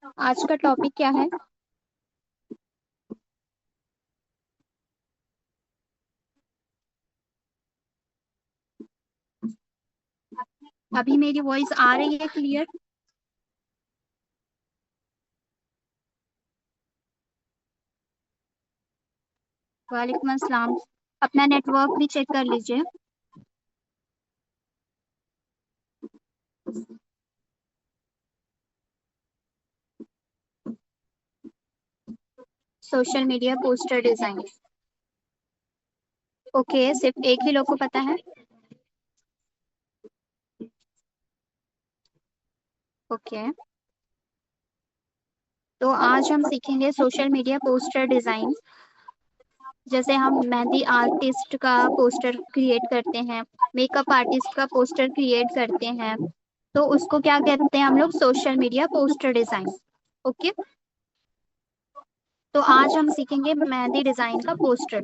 आज का टॉपिक क्या है? अभी मेरी वॉइस आ रही है क्लियर? वालेकुम अस्सलाम। अपना नेटवर्क भी चेक कर लीजिए। Social media poster design. Okay, सिर्फ एक ही लोग को पता है। ओके, तो आज हम सीखेंगे सोशल मीडिया पोस्टर डिजाइन। जैसे हम मेहंदी आर्टिस्ट का पोस्टर क्रिएट करते हैं, मेकअप आर्टिस्ट का पोस्टर क्रिएट करते हैं, तो उसको क्या कहते हैं हम लोग? Social media poster design. Okay, तो आज हम सीखेंगे मेहंदी डिजाइन का पोस्टर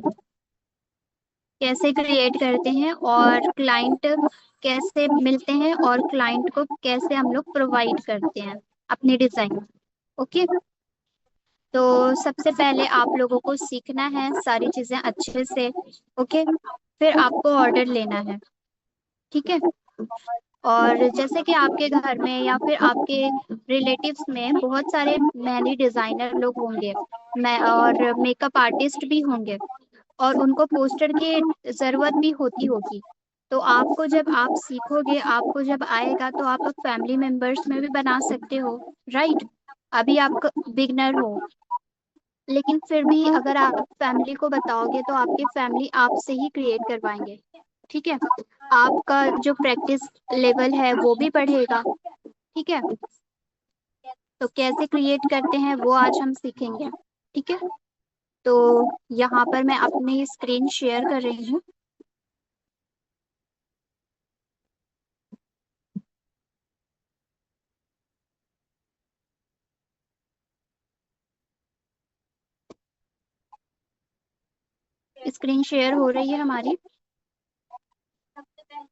कैसे क्रिएट करते हैं, और क्लाइंट कैसे मिलते हैं, और क्लाइंट को कैसे हम लोग प्रोवाइड करते हैं अपनी डिजाइन। ओके, तो सबसे पहले आप लोगों को सीखना है सारी चीजें अच्छे से। ओके, फिर आपको ऑर्डर लेना है। ठीक है। और जैसे कि आपके घर में या फिर आपके रिलेटिव्स में बहुत सारे मेहंदी डिजाइनर लोग होंगे, मैं और मेकअप आर्टिस्ट भी होंगे, और उनको पोस्टर की जरूरत भी होती होगी। तो आपको जब आप सीखोगे, आपको जब आएगा, तो आप फैमिली मेंबर्स में भी बना सकते हो। राइट। अभी आप बिगनर हो, लेकिन फिर भी अगर आप फैमिली को बताओगे तो आपकी फैमिली आपसे ही क्रिएट करवाएंगे। ठीक है। आपका जो प्रैक्टिस लेवल है वो भी बढ़ेगा। ठीक है। तो कैसे क्रिएट करते हैं वो आज हम सीखेंगे। ठीक है। तो यहाँ पर मैं अपनी स्क्रीन शेयर कर रही हूँ। स्क्रीन शेयर हो रही है हमारी।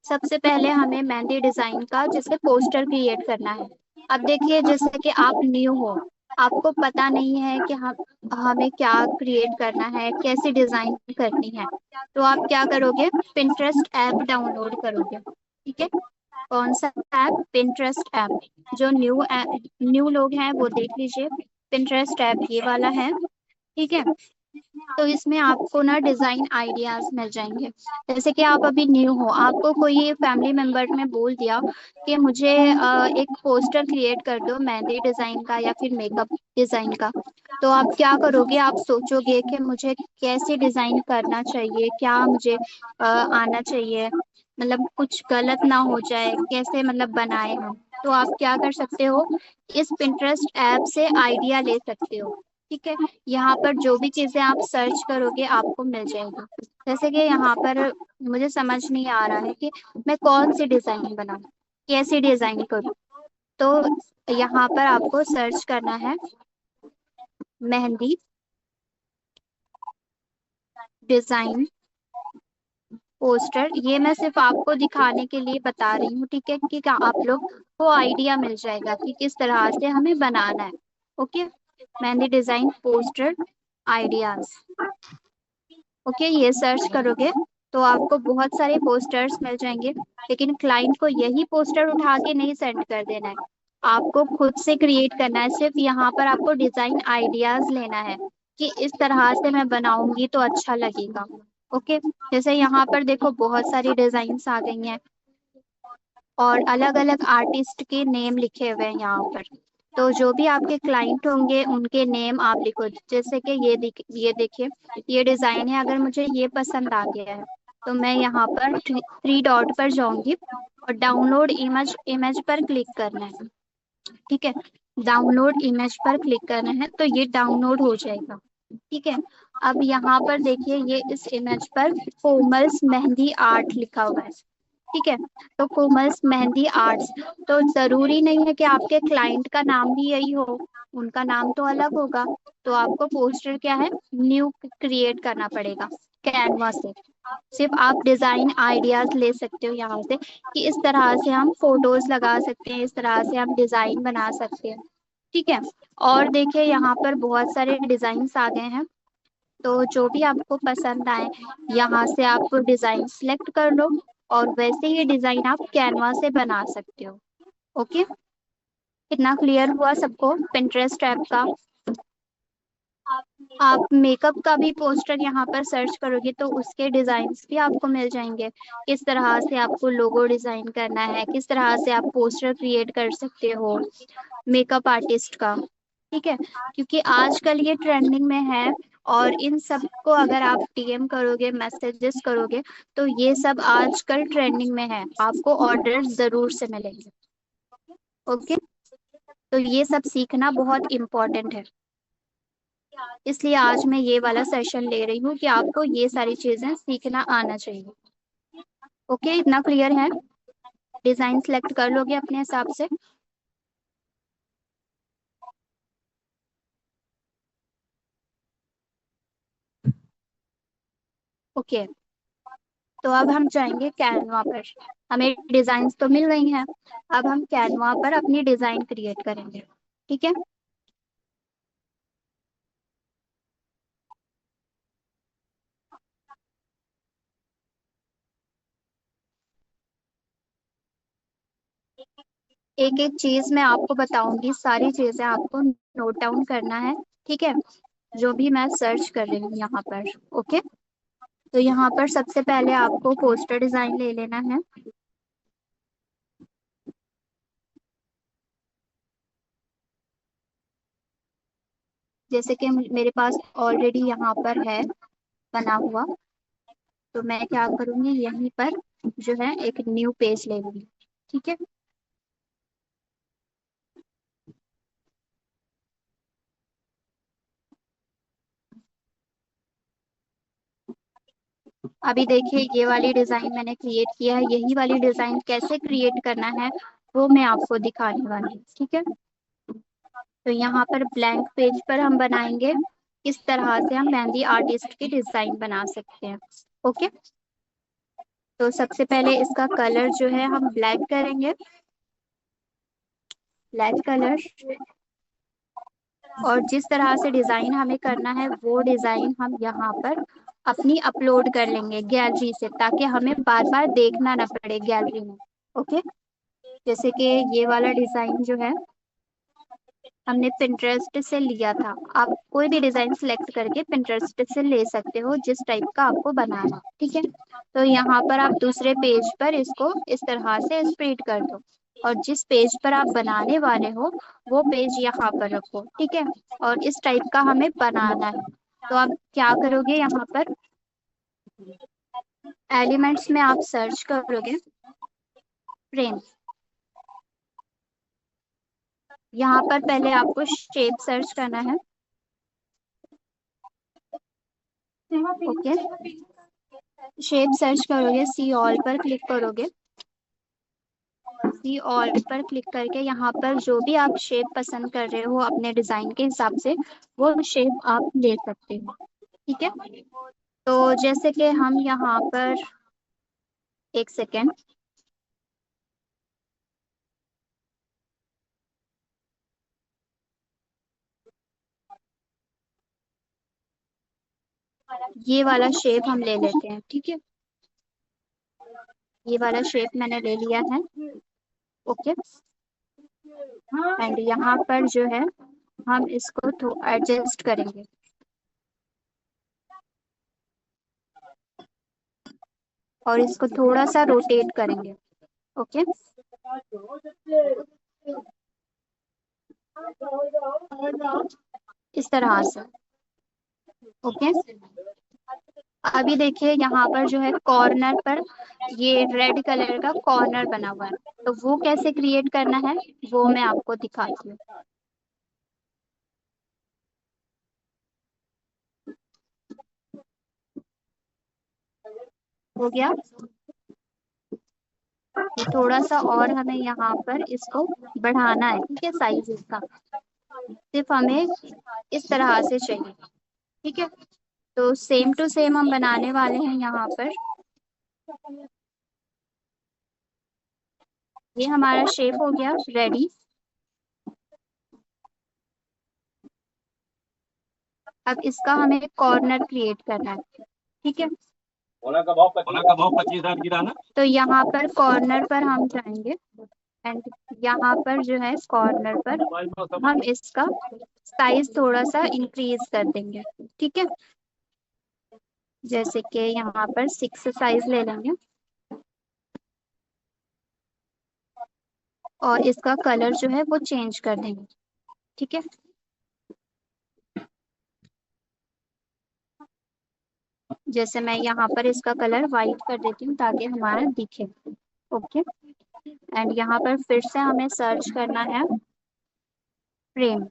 सबसे पहले हमें मेहंदी डिजाइन का जैसे पोस्टर क्रिएट करना है। अब देखिए, जैसे कि आप न्यू हो, आपको पता नहीं है कि हम हमें क्या क्रिएट करना है, कैसी डिजाइन करनी है। तो आप क्या करोगे? पिंटरेस्ट ऐप डाउनलोड करोगे। ठीक है। कौन सा ऐप? Pinterest app. जो न्यू लोग हैं वो देख लीजिए। पिंटरेस्ट ऐप ये वाला है। ठीक है। तो इसमें आपको ना डिजाइन आइडियाज मिल जाएंगे। जैसे कि आप अभी न्यू हो, आपको कोई फैमिली मेंबर ने बोल दिया कि मुझे एक पोस्टर क्रिएट कर दो मेहंदी डिजाइन का या फिर मेकअप डिजाइन का। तो आप क्या करोगे? आप सोचोगे कि मुझे कैसे डिजाइन करना चाहिए, क्या मुझे आना चाहिए, मतलब कुछ गलत ना हो जाए, कैसे मतलब बनाए हम। तो आप क्या कर सकते हो? इस पिंटरेस्ट ऐप से आइडिया ले सकते हो। ठीक है। यहाँ पर जो भी चीजें आप सर्च करोगे आपको मिल जाएगी। जैसे कि यहाँ पर मुझे समझ नहीं आ रहा है कि मैं कौन सी डिजाइन बनाऊं, कैसी डिजाइन करूं। तो यहाँ पर आपको सर्च करना है मेहंदी डिजाइन पोस्टर। ये मैं सिर्फ आपको दिखाने के लिए बता रही हूँ, ठीक है, कि क्या आप लोग को आइडिया मिल जाएगा कि किस तरह से हमें बनाना है। Okay. Mehndi design poster ideas. Okay, ये सर्च करोगे तो आपको बहुत सारे पोस्टर्स मिल जाएंगे। लेकिन क्लाइंट को यही पोस्टर उठा के नहीं सेंड कर देना है, आपको खुद से क्रिएट करना है। सिर्फ यहाँ पर आपको डिजाइन आइडियाज लेना है कि इस तरह से मैं बनाऊंगी तो अच्छा लगेगा। ओके। जैसे यहाँ पर देखो बहुत सारी डिजाइन्स आ गई हैं, और अलग अलग आर्टिस्ट के नेम लिखे हुए हैं यहाँ पर। तो जो भी आपके क्लाइंट होंगे उनके नेम आप लिखो। जैसे कि ये देखिए, ये डिजाइन है। अगर मुझे ये पसंद आ गया है तो मैं यहाँ पर थ्री डॉट पर जाऊंगी, और डाउनलोड इमेज इमेज पर क्लिक करना है। ठीक है। डाउनलोड इमेज पर क्लिक करना है तो ये डाउनलोड हो जाएगा। ठीक है। अब यहाँ पर देखिए, ये इस इमेज पर कोमल्स मेहंदी आर्ट लिखा हुआ है। ठीक है। तो कोमल्स मेहंदी आर्ट्स, तो जरूरी नहीं है कि आपके क्लाइंट का नाम भी यही हो, उनका नाम तो अलग होगा। तो आपको पोस्टर क्या है, न्यू क्रिएट करना पड़ेगा कैनवा से। सिर्फ आप डिजाइन आइडियाज ले सकते हो यहाँ से कि इस तरह से हम फोटोज लगा सकते हैं, इस तरह से हम डिजाइन बना सकते हैं। ठीक है। और देखिए यहाँ पर बहुत सारे डिजाइन आ गए हैं, तो जो भी आपको पसंद आए यहाँ से आप डिजाइन सिलेक्ट कर लो, और वैसे ही डिजाइन आप कैनवा से बना सकते हो। ओके, कितना क्लियर हुआ सबको पिंटरेस्ट ऐप का? आप मेकअप का भी पोस्टर यहाँ पर सर्च करोगे तो उसके डिजाइन्स भी आपको मिल जाएंगे। किस तरह से आपको लोगो डिजाइन करना है, किस तरह से आप पोस्टर क्रिएट कर सकते हो मेकअप आर्टिस्ट का। ठीक है, क्योंकि आजकल ये ट्रेंडिंग में है, और इन सब को अगर आप डीएम करोगे, मैसेजेस करोगे, तो ये सब आजकल ट्रेंडिंग में है, आपको ऑर्डर जरूर से मिलेंगे। ओके, तो ये सब सीखना बहुत इम्पोर्टेंट है, इसलिए आज मैं ये वाला सेशन ले रही हूँ कि आपको ये सारी चीजें सीखना आना चाहिए। ओके, इतना क्लियर है? डिजाइन सेलेक्ट कर लोगे अपने हिसाब से? ओके, तो अब हम जाएंगे कैनवा पर। हमें डिजाइन तो मिल गई हैं, अब हम कैनवा पर अपनी डिजाइन क्रिएट करेंगे। ठीक है, एक एक चीज मैं आपको बताऊंगी, सारी चीजें आपको नोट डाउन करना है। ठीक है, जो भी मैं सर्च कर रही हूँ यहाँ पर। ओके, तो यहाँ पर सबसे पहले आपको पोस्टर डिजाइन ले लेना है। जैसे कि मेरे पास ऑलरेडी यहाँ पर है बना हुआ, तो मैं क्या करूंगी, यहीं पर जो है एक न्यू पेज ले लूंगी। ठीक है, अभी देखिए ये वाली डिजाइन मैंने क्रिएट किया है, यही वाली डिजाइन कैसे क्रिएट करना है वो मैं आपको दिखाने वाली हूँ। ठीक है, तो यहाँ पर ब्लैंक पेज पर हम बनाएंगे किस तरह से हम मेहंदी आर्टिस्ट की डिजाइन बना सकते हैं। ओके, तो सबसे पहले इसका कलर जो है हम ब्लैक करेंगे, ब्लैक कलर। और जिस तरह से डिजाइन हमें करना है वो डिजाइन हम यहाँ पर अपनी अपलोड कर लेंगे गैलरी से, ताकि हमें बार बार देखना ना पड़े गैलरी में। ओके, जैसे कि ये वाला डिजाइन जो है हमने पिंटरेस्ट से लिया था। आप कोई भी डिजाइन सिलेक्ट करके पिंटरेस्ट से ले सकते हो जिस टाइप का आपको बनाना है। ठीक है, तो यहाँ पर आप दूसरे पेज पर इसको इस तरह से स्प्रेड कर दो, और जिस पेज पर आप बनाने वाले हो वो पेज यहाँ पर रखो। ठीक है, और इस टाइप का हमें बनाना है। तो आप क्या करोगे, यहाँ पर एलिमेंट्स में आप सर्च करोगे फ्रेम। यहाँ पर पहले आपको शेप सर्च करना है। ओके, शेप सर्च करोगे, सी ऑल पर क्लिक करोगे। सी ऑल पर क्लिक करके यहाँ पर जो भी आप शेप पसंद कर रहे हो अपने डिजाइन के हिसाब से वो शेप आप ले सकते हो। ठीक है, तो जैसे कि हम यहाँ पर, एक सेकेंड, ये वाला शेप हम ले लेते हैं। ठीक है, ये वाला शेप मैंने ले लिया है। ओके, एंड यहाँ पर जो है हम इसको तो एडजस्ट करेंगे, और इसको थोड़ा सा रोटेट करेंगे। ओके, इस तरह से। ओके, अभी देखिए यहाँ पर जो है कॉर्नर पर ये रेड कलर का कॉर्नर बना हुआ है, तो वो कैसे क्रिएट करना है वो मैं आपको दिखाती हूँ। हो गया, ये थोड़ा सा और हमें यहाँ पर इसको बढ़ाना है। ठीक है, साइज इसका सिर्फ हमें इस तरह से चाहिए। ठीक है, तो सेम टू सेम हम बनाने वाले हैं यहाँ पर। ये हमारा शेप हो गया रेडी। अब इसका हमें कॉर्नर क्रिएट करना है, ठीक है। सोना का भाव 25,000 गिरा ना। तो यहाँ पर कॉर्नर पर हम जाएंगे एंड यहाँ पर जो है कॉर्नर पर हम इसका साइज थोड़ा सा इंक्रीज कर देंगे, ठीक है। जैसे कि यहाँ पर 6 साइज ले लेंगे और इसका कलर जो है वो चेंज कर देंगे, ठीक है। जैसे मैं यहाँ पर इसका कलर वाइट कर देती हूँ ताकि हमारा दिखे। ओके। एंड यहाँ पर फिर से हमें सर्च करना है फ्रेम।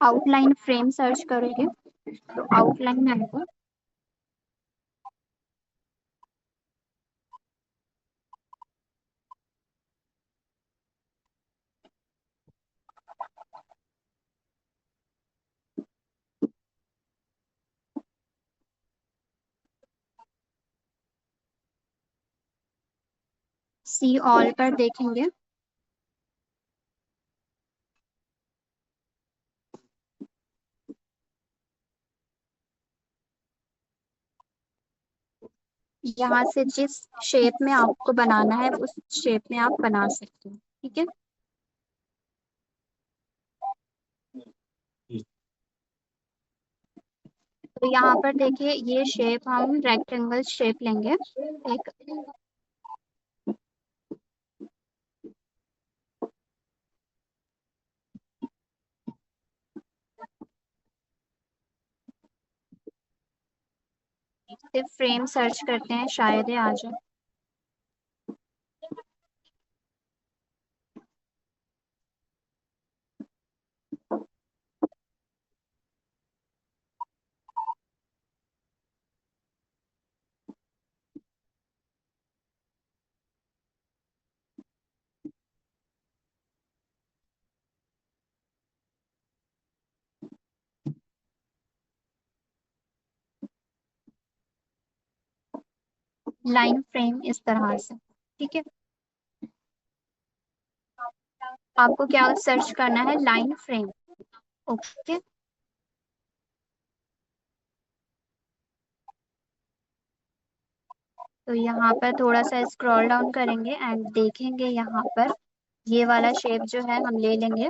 आउटलाइन फ्रेम सर्च करोगे तो आउटलाइन आएगा। सी ऑल पर देखेंगे। यहाँ से जिस शेप में आपको बनाना है उस शेप में आप बना सकते हो, ठीक है। तो यहाँ पर देखिए ये शेप हम रेक्टेंगल शेप लेंगे एक। सिर्फ फ्रेम सर्च करते हैं, शायद ही आ जाए। लाइन फ्रेम इस तरह से, ठीक है। आपको क्या सर्च करना है? Line frame. ओके। तो यहाँ पर थोड़ा सा स्क्रॉल डाउन करेंगे एंड देखेंगे यहाँ पर ये वाला शेप जो है हम ले लेंगे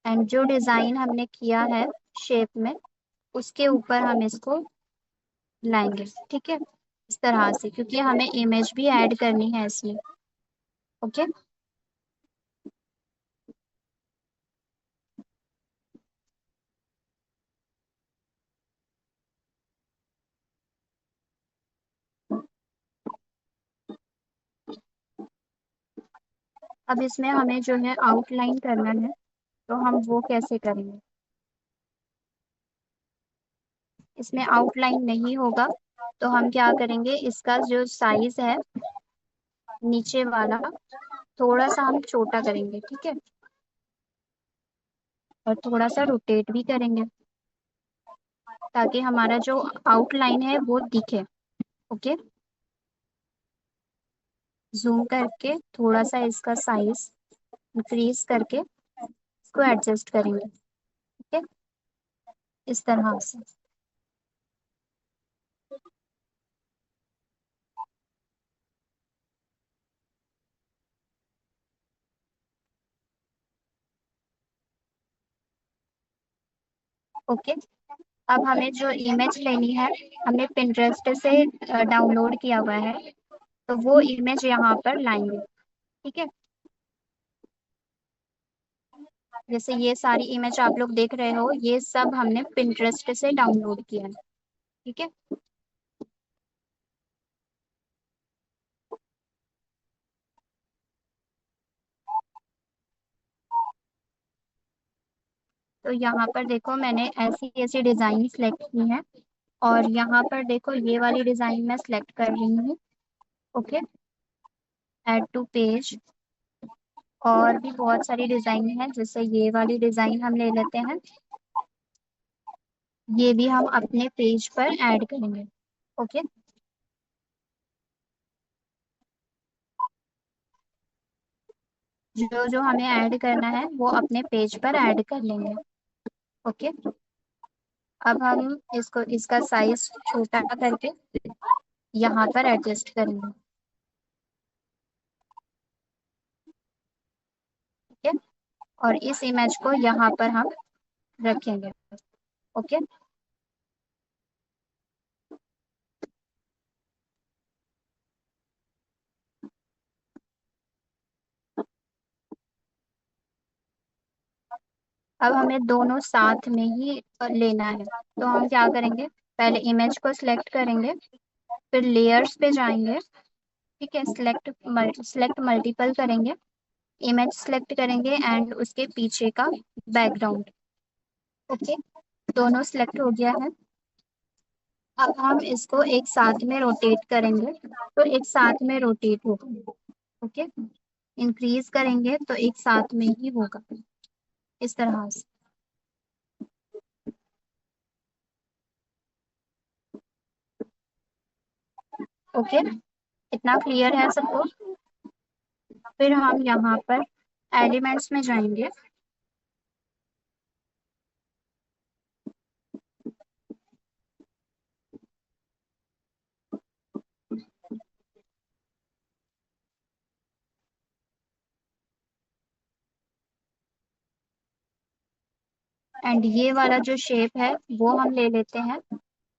एंड जो डिजाइन हमने किया है शेप में उसके ऊपर हम इसको लाएंगे, ठीक है। इस तरह से, क्योंकि हमें इमेज भी ऐड करनी है इसमें। ओके। अब इसमें हमें जो है आउटलाइन करना है, तो हम वो कैसे करेंगे? इसमें आउटलाइन नहीं होगा तो हम क्या करेंगे, इसका जो साइज है नीचे वाला थोड़ा सा हम छोटा करेंगे, ठीक है। और थोड़ा सा रोटेट भी करेंगे ताकि हमारा जो आउटलाइन है वो दिखे। ओके। जूम करके थोड़ा सा इसका साइज इंक्रीज करके इसको एडजस्ट करेंगे, ठीक है। इस तरह से। ओके। अब हमें जो इमेज लेनी है, हमने पिंटरेस्ट से डाउनलोड किया हुआ है, तो वो इमेज यहाँ पर लाएंगे, ठीक है। जैसे ये सारी इमेज आप लोग देख रहे हो, ये सब हमने पिंटरेस्ट से डाउनलोड किया है, ठीक है। तो यहाँ पर देखो मैंने ऐसी ऐसी डिजाइन सेलेक्ट की है और यहाँ पर देखो ये वाली डिजाइन मैं सेलेक्ट कर रही हूँ। ओके। Add to page. और भी बहुत सारी डिजाइन है, जैसे ये वाली डिजाइन हम ले लेते हैं। ये भी हम अपने पेज पर ऐड करेंगे। ओके। जो जो हमें ऐड करना है वो अपने पेज पर ऐड कर लेंगे। ओके। अब हम इसको इसका साइज छोटा करके यहाँ पर एडजस्ट करेंगे। ठीक है। और इस इमेज को यहाँ पर हम रखेंगे। ओके। अब हमें दोनों साथ में ही लेना है, तो हम क्या करेंगे, पहले इमेज को सिलेक्ट करेंगे, फिर लेयर्स पे जाएंगे। ठीक है, सिलेक्ट मल्टीपल करेंगे, इमेज सिलेक्ट करेंगे एंड उसके पीछे का बैकग्राउंड। ओके, दोनों सिलेक्ट हो गया है। अब हम इसको एक साथ में रोटेट करेंगे, तो एक साथ में रोटेट होगा। ओके, इंक्रीज करेंगे तो एक साथ में ही होगा, इस तरह से। ओके, इतना क्लियर है सबको? फिर हम यहाँ पर एलिमेंट्स में जाएंगे। एंड ये वाला जो शेप है वो हम ले लेते हैं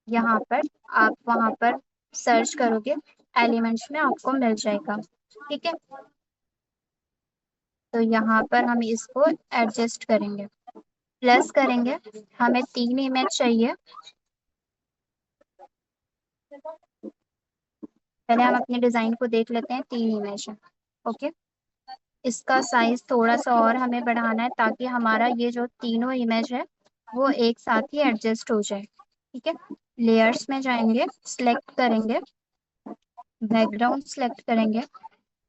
यहाँ पर। आप वहां पर सर्च करोगे, एलिमेंट्स में आपको मिल जाएगा। ठीक है, तो यहाँ पर हम इसको एडजस्ट करेंगे, प्लस करेंगे। हमें 3 इमेज चाहिए। पहले हम अपने डिजाइन को देख लेते हैं, 3 इमेज है। ओके, इसका साइज थोड़ा सा और हमें बढ़ाना है ताकि हमारा ये जो तीनों इमेज है वो एक साथ ही एडजस्ट हो जाए। ठीक है, लेयर्स में जाएंगे, सिलेक्ट करेंगे, बैकग्राउंड सिलेक्ट करेंगे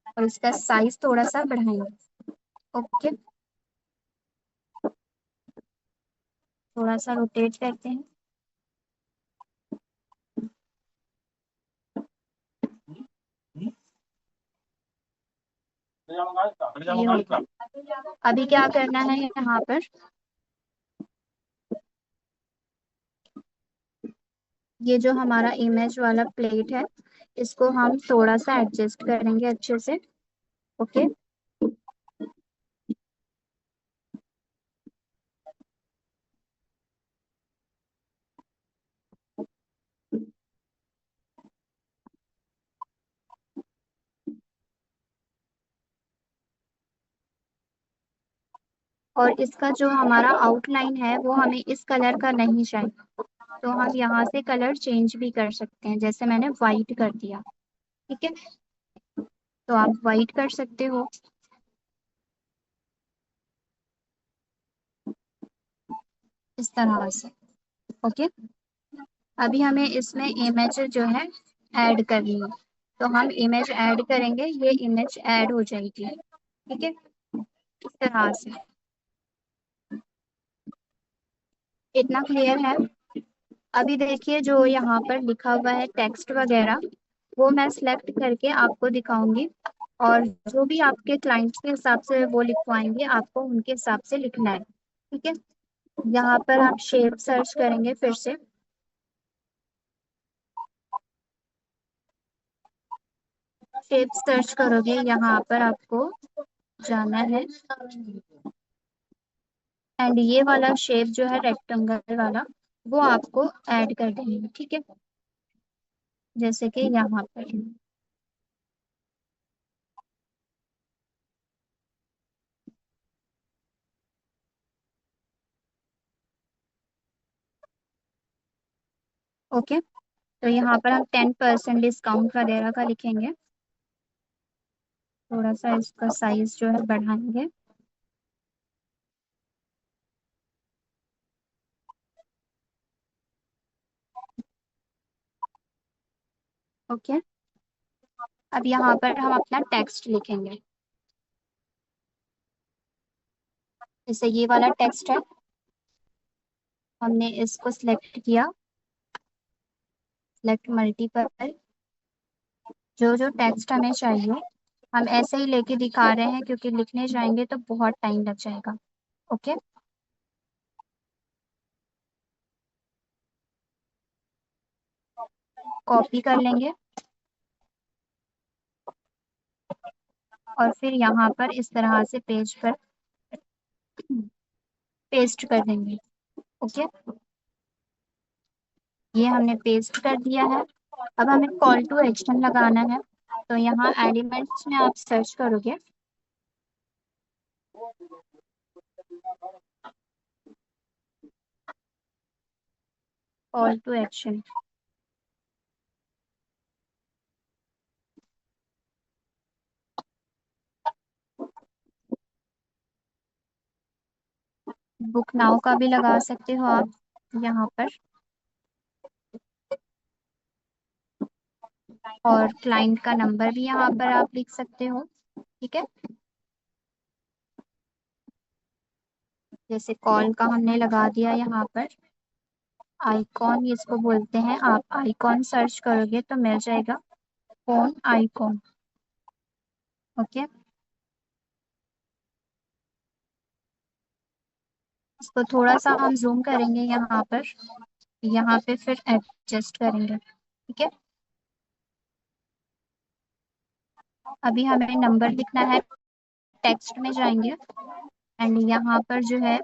और इसका साइज थोड़ा सा बढ़ाएंगे। ओके, थोड़ा सा रोटेट करते हैं। ये हो गया। अभी क्या करना है यहाँ पर, ये जो हमारा इमेज वाला प्लेट है इसको हम थोड़ा सा एडजस्ट करेंगे अच्छे से। ओके, और इसका जो हमारा आउटलाइन है वो हमें इस कलर का नहीं चाहिए, तो हम यहाँ से कलर चेंज भी कर सकते हैं, जैसे मैंने वाइट कर दिया। ठीक है, तो आप वाइट कर सकते हो, इस तरह से। ओके, अभी हमें इसमें इमेज जो है ऐड करनी है, तो हम इमेज ऐड करेंगे, ये इमेज ऐड हो जाएगी। ठीक है, इस तरह से। इतना क्लियर है? अभी देखिए जो यहाँ पर लिखा हुआ है टेक्स्ट वगैरह, वो मैं सिलेक्ट करके आपको दिखाऊंगी, और जो भी आपके क्लाइंट्स के हिसाब से वो लिखवाएंगे आपको उनके हिसाब से लिखना है। ठीक है, यहाँ पर आप शेप सर्च करेंगे फिर से। शेप सर्च करोगे, यहाँ पर आपको जाना है एंड ये वाला शेप जो है रेक्टेंगल वाला वो आपको ऐड कर देंगे। ठीक है, जैसे कि यहाँ पर। ओके, तो यहाँ पर हम 10% डिस्काउंट वगैरह का लिखेंगे, थोड़ा सा इसका साइज जो है बढ़ाएंगे। ओके, अब यहाँ पर हम अपना टेक्स्ट लिखेंगे, जैसे ये वाला टेक्स्ट है, हमने इसको सिलेक्ट किया, सिलेक्ट मल्टीपल, जो जो टेक्स्ट हमें चाहिए हम ऐसे ही लेके दिखा रहे हैं क्योंकि लिखने जाएंगे तो बहुत टाइम लग जाएगा। ओके, कॉपी कर लेंगे और फिर यहाँ पर इस तरह से पेज पर पेस्ट कर देंगे। ओके, ये हमने पेस्ट कर दिया है। अब हमें कॉल टू एक्शन लगाना है, तो यहाँ एलिमेंट्स में आप सर्च करोगे call to action. Book now का भी लगा सकते हो आप यहाँ पर, और क्लाइंट का नंबर भी यहाँ पर आप लिख सकते हो। ठीक है, जैसे कॉल का हमने लगा दिया यहाँ पर। आइकॉन इसको बोलते हैं, आप आइकॉन सर्च करोगे तो मिल जाएगा, फोन आइकॉन। ओके, इसको थोड़ा सा हम जूम करेंगे यहाँ पर, यहाँ पे फिर एडजस्ट करेंगे। ठीक है, अभी हमें नंबर लिखना है, टेक्स्ट में जाएंगे एंड यहाँ पर जो है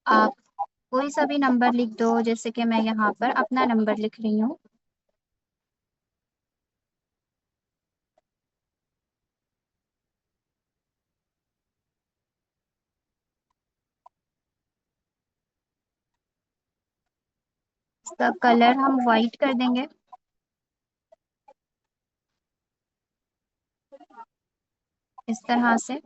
आप कोई सा भी नंबर लिख दो, जैसे कि मैं यहाँ पर अपना नंबर लिख रही हूँ। इसका कलर हम वाइट कर देंगे, इस तरह से।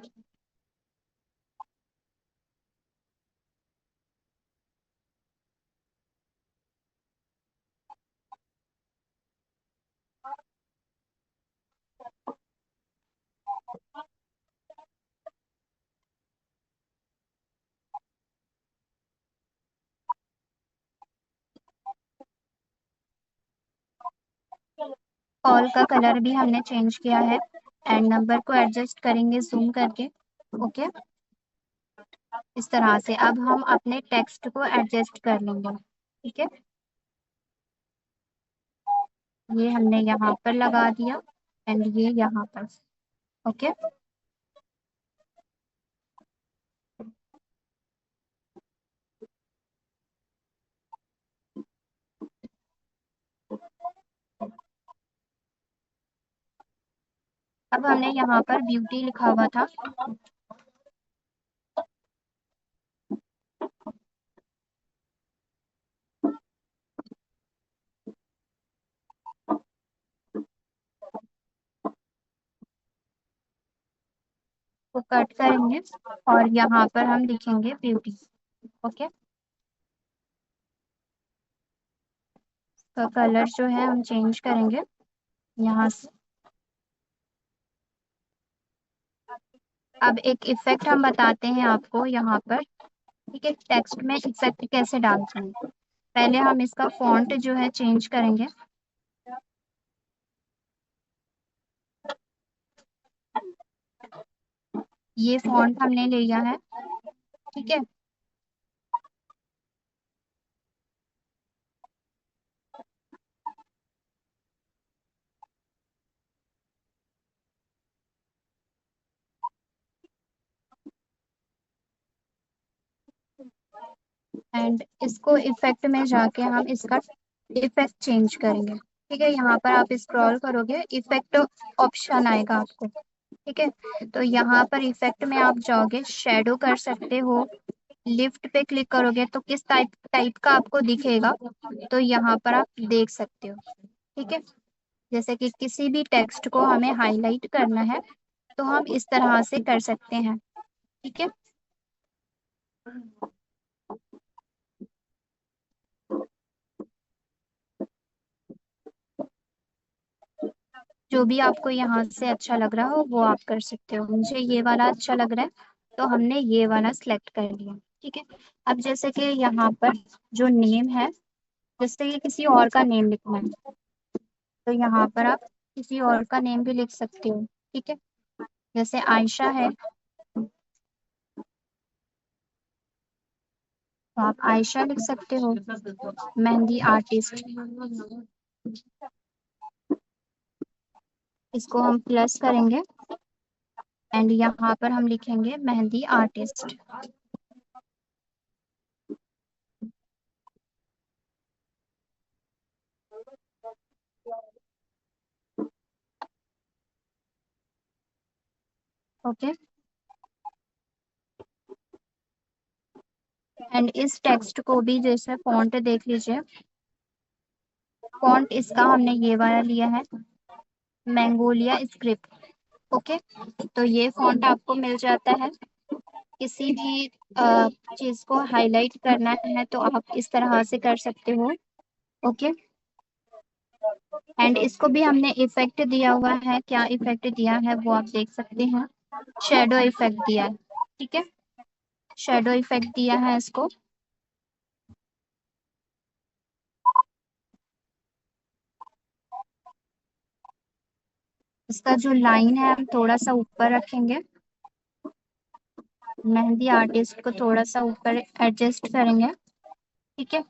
कॉल का कलर भी हमने चेंज किया है एंड नंबर को एडजस्ट करेंगे जूम करके। ओके, इस तरह से अब हम अपने टेक्स्ट को एडजस्ट कर लेंगे। ठीक है, ये हमने यहाँ पर लगा दिया एंड ये यहाँ पर। ओके, अब हमने यहाँ पर ब्यूटी लिखा हुआ था, वो कट करेंगे और यहाँ पर हम लिखेंगे ब्यूटी। ओके, तो कलर जो है हम चेंज करेंगे यहाँ से। अब एक इफेक्ट हम बताते हैं आपको यहाँ पर। ठीक है, टेक्स्ट में इफेक्ट कैसे डालते हैं, पहले हम इसका फॉन्ट जो है चेंज करेंगे। ये फॉन्ट हमने ले लिया है। ठीक है, एंड इसको इफेक्ट में जाके हम इसका इफेक्ट चेंज करेंगे। ठीक है, यहाँ पर आप स्क्रॉल करोगे, इफेक्ट ऑप्शन आएगा आपको। ठीक है, तो यहाँ पर इफेक्ट में आप जाओगे, शेडो कर सकते हो। लिफ्ट पे क्लिक करोगे तो किस टाइप टाइप का आपको दिखेगा, तो यहाँ पर आप देख सकते हो। ठीक है, जैसे कि किसी भी टेक्स्ट को हमें हाईलाइट करना है तो हम इस तरह से कर सकते हैं। ठीक है, जो भी आपको यहाँ से अच्छा लग रहा हो वो आप कर सकते हो। मुझे ये वाला अच्छा लग रहा है तो हमने ये वाला सिलेक्ट कर लिया। ठीक है, अब जैसे कि यहाँ पर जो नेम है, जैसे कि किसी और का नेम लिखना है तो यहाँ पर आप किसी और का नेम भी लिख सकते हो। ठीक है, जैसे आयशा है, तो आप आयशा लिख सकते हो, मेहंदी आर्टिस्ट। इसको हम प्लस करेंगे एंड यहाँ पर हम लिखेंगे मेहंदी आर्टिस्ट। ओके, एंड इस टेक्स्ट को भी जैसे फॉन्ट देख लीजिए, फॉन्ट इसका हमने ये वाला लिया है, मैंगोलिया स्क्रिप्ट। ओके, तो ये फॉन्ट आपको मिल जाता है। किसी भी चीज को हाईलाइट करना है तो आप इस तरह से कर सकते हो। ओके, एंड इसको भी हमने इफेक्ट दिया हुआ है, क्या इफेक्ट दिया है वो आप देख सकते हैं, शेडो इफेक्ट दिया है। ठीक है, शेडो इफेक्ट दिया है इसको। इसका जो लाइन है हम थोड़ा सा ऊपर रखेंगे, मेहंदी आर्टिस्ट को थोड़ा सा ऊपर एडजस्ट करेंगे। ठीक है,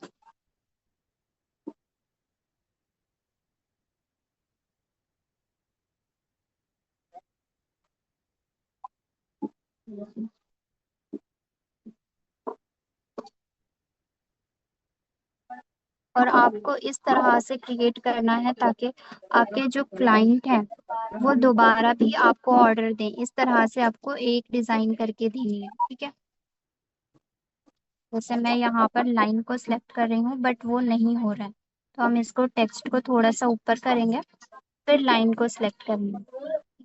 और आपको इस तरह से क्रिएट करना है ताकि आपके जो क्लाइंट हैं वो दोबारा भी आपको ऑर्डर दें। इस तरह से आपको एक डिजाइन करके देनी है। ठीक है, जैसे मैं यहाँ पर लाइन को सिलेक्ट कर रही हूँ बट वो नहीं हो रहा है, तो हम इसको टेक्स्ट को थोड़ा सा ऊपर करेंगे, फिर लाइन को सिलेक्ट करेंगे।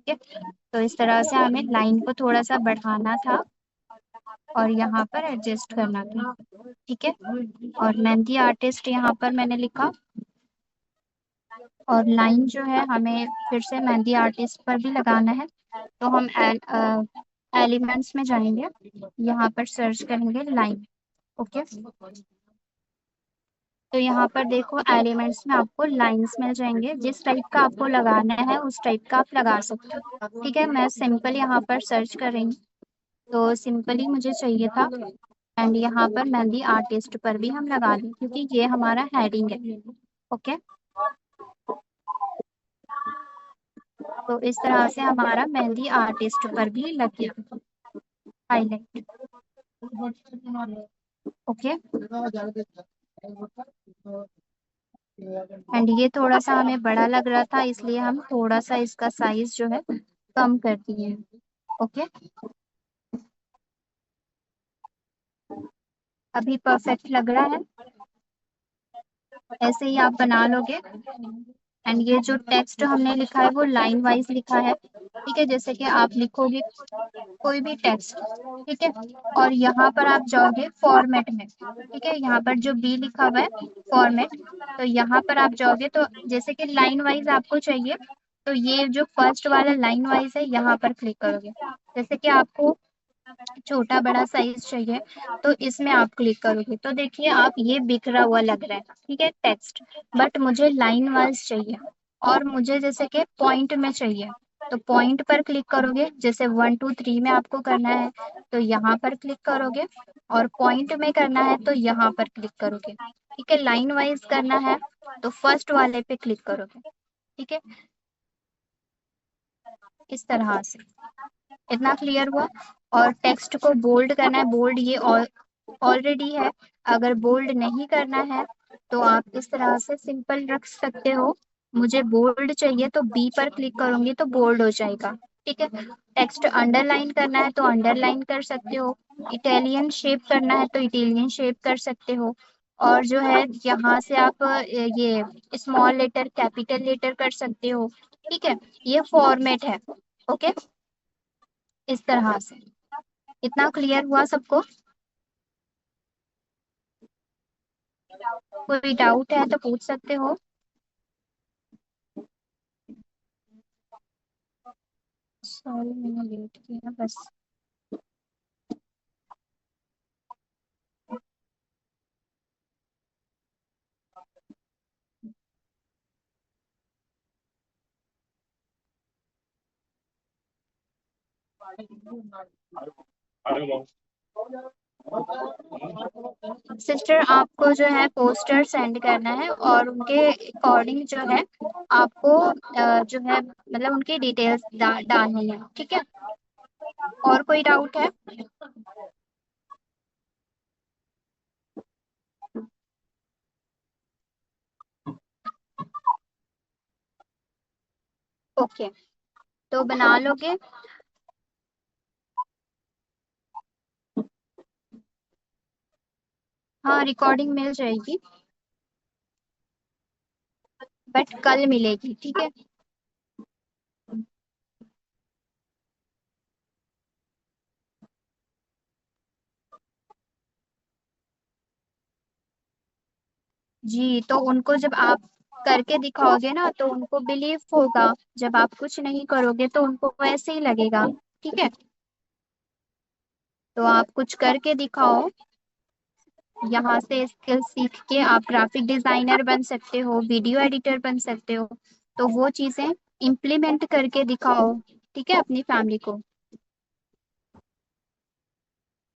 ठीक है, तो इस तरह से हमें लाइन को थोड़ा सा बढ़ाना था और यहाँ पर एडजस्ट करना था। ठीक है, और मेहंदी आर्टिस्ट यहाँ पर मैंने लिखा, और लाइन जो है हमें फिर से मेहंदी आर्टिस्ट पर भी लगाना है। तो हम एलिमेंट्स में जाएंगे, यहाँ पर सर्च करेंगे लाइन। ओके, तो यहाँ पर देखो एलिमेंट्स में आपको लाइंस मिल जाएंगे, जिस टाइप का आपको लगाना है उस टाइप का आप लगा सकते हो। ठीक है, मैं सिंपल यहाँ पर सर्च कर रही हूँ, तो सिंपली मुझे चाहिए था, एंड यहाँ पर मेहंदी आर्टिस्ट पर भी हम लगा दें क्योंकि ये हमारा हेडिंग है। ओके, तो इस तरह से हमारा मेहंदी आर्टिस्ट पर भी लग गया हाईलाइट। ओके, एंड ये थोड़ा सा हमें बड़ा लग रहा था इसलिए हम थोड़ा सा इसका साइज जो है कम कर दिए। ओके, अभी परफेक्ट लग रहा है, ऐसे ही आप बना लोगे। एंड ये जो टेक्स्ट हमने लिखा है वो लाइन वाइज लिखा है। ठीक है, जैसे कि आप लिखोगे कोई भी टेक्स्ट, ठीक है, और यहाँ पर आप जाओगे फॉर्मेट में। ठीक है, यहाँ पर जो बी लिखा हुआ है फॉर्मेट, तो यहाँ पर आप जाओगे तो जैसे कि लाइन वाइज आपको चाहिए, तो ये जो फर्स्ट वाला लाइन वाइज है यहाँ पर क्लिक करोगे। जैसे कि आपको छोटा बड़ा साइज चाहिए तो इसमें आप क्लिक करोगे, तो देखिए आप ये बिखरा हुआ लग रहा है। ठीक है, टेक्स्ट, बट मुझे लाइन वाइज चाहिए और मुझे जैसे कि पॉइंट में चाहिए, तो पॉइंट पर क्लिक करोगे। जैसे 1 2 3 में आपको करना है तो यहाँ पर क्लिक करोगे, और पॉइंट में करना है तो यहाँ पर क्लिक करोगे। ठीक है, लाइन वाइज करना है तो फर्स्ट वाले पे क्लिक करोगे। ठीक है, इस तरह से। इतना क्लियर हुआ? और टेक्स्ट को बोल्ड करना है, बोल्ड ये ऑलरेडी है। अगर बोल्ड नहीं करना है तो आप इस तरह से सिंपल रख सकते हो। मुझे बोल्ड चाहिए तो बी पर क्लिक करूंगी तो बोल्ड हो जाएगा। ठीक है, टेक्स्ट अंडरलाइन करना है तो अंडरलाइन कर सकते हो, इटालियन शेप करना है तो इटालियन शेप कर सकते हो, और जो है यहाँ से आप ये स्मॉल लेटर कैपिटल लेटर कर सकते हो। ठीक है, ये फॉर्मेट है। ओके, इस तरह से। इतना क्लियर हुआ सबको? कोई डाउट है तो पूछ सकते हो। सॉरी मैंने लेट किया बस। सिस्टर, आपको जो है पोस्टर सेंड करना है और उनके अकॉर्डिंग जो है आपको जो है मतलब उनकी डिटेल्स डालनी है, ठीक है। और कोई डाउट है? ओके, तो बना लोगे? हाँ, रिकॉर्डिंग मिल जाएगी, बट कल मिलेगी, ठीक है। जी, तो उनको जब आप करके दिखाओगे ना तो उनको बिलीव होगा। जब आप कुछ नहीं करोगे तो उनको वैसे ही लगेगा, ठीक है। तो आप कुछ करके दिखाओ। यहाँ से स्किल सीख के आप ग्राफिक डिजाइनर बन सकते हो, वीडियो एडिटर बन सकते हो। तो वो चीजें इम्प्लीमेंट करके दिखाओ, ठीक है, अपनी फैमिली को।